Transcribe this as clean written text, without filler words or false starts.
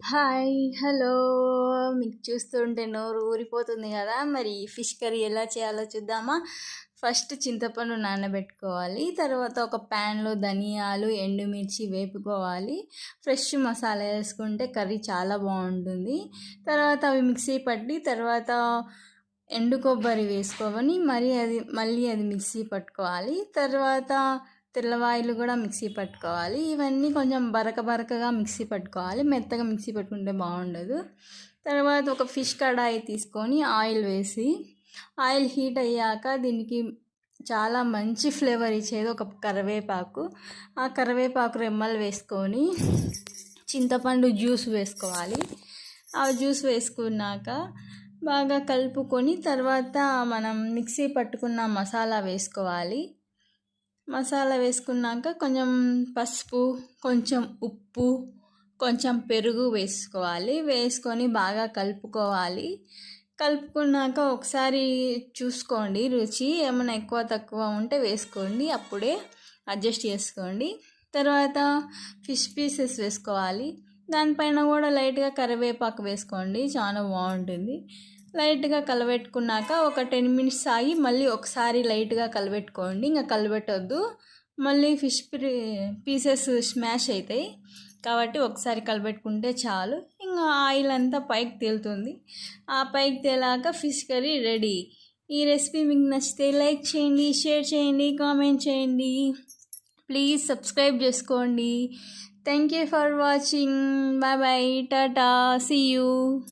Hi. Hello. మీకు చూస్తుంటే నోరు ఊరిపోతుంది గదా! మరి ఫిష్ కర్రీ ఎలా చేయాలో చూద్దామా? ఫస్ట్ చింతపండు నానబెట్టుకోవాలి. తర్వాత ఒక ప్యాన్‌లో ధనియాలు, ఎండుమిర్చి వేపుకోవాలి. ఫ్రెష్ మసాలా యేసుకుంటే కర్రీ చాలా బావుంటుంది. తర్వాత అవి మిక్సీ పట్టి తర్వాత ఎండు కొబ్బరి వేసుకొని మళ్ళీ అది మిక్సీ పట్టుకోవాలి. తర్వాత తెల్లవాయిలు కూడా మిక్సీ పట్టుకోవాలి. ఇవన్నీ కొంచెం బరకగా మిక్సీ పట్టుకోవాలి. మెత్తగా మిక్సీ పట్టుకుంటే బాగుండదు. తర్వాత ఒక ఫిష్ కడాయి తీసుకొని ఆయిల్ హీట్ అయ్యాక దీనికి చాలా మంచి ఫ్లేవర్ ఇచ్చేది ఒక కరివేపాకు. ఆ కరివేపాకు రెమ్మలు వేసుకొని చింతపండు జ్యూస్ వేసుకోవాలి. ఆ జ్యూస్ వేసుకున్నాక బాగా కలుపుకొని తర్వాత మనం మిక్సీ పట్టుకున్న మసాలా వేసుకోవాలి. మసాలా వేసుకున్నాక కొంచెం పసుపు, కొంచెం ఉప్పు, కొంచెం పెరుగు వేసుకొని బాగా కలుపుకోవాలి. కలుపుకున్నాక ఒకసారి చూసుకోండి, రుచి ఏమైనా ఎక్కువ తక్కువ ఉంటే వేసుకోండి, అప్పుడే అడ్జస్ట్ చేసుకోండి. తర్వాత ఫిష్ పీసెస్ వేసుకోవాలి. దానిపైన కూడా లైట్గా కరివేపాకు వేసుకోండి, చాలా బాగుంటుంది. లైట్గా కలబెట్టుకున్నాక ఒక 10 మినిట్స్ ఆగి మళ్ళీ ఒకసారి లైట్గా కలబెట్టుకోండి, ఇంకా కలబెట్టొద్దు, మళ్ళీ ఫిష్ పీసెస్ స్మాష్ అవుతాయి కాబట్టి ఒకసారి కలబెట్టుకుంటే చాలు. ఇంకా ఆయిల్ అంతా పైకి తేలుతుంది. ఆ పైకి తేలాక ఫిష్ కర్రీ రెడీ. ఈ రెసిపీ మీకు నచ్చితే లైక్ చేయండి, షేర్ చేయండి, కామెంట్ చేయండి. ప్లీజ్ సబ్స్క్రైబ్ చేసుకోండి. Thank you for watching. Bye bye, టాటా, సీ యూ.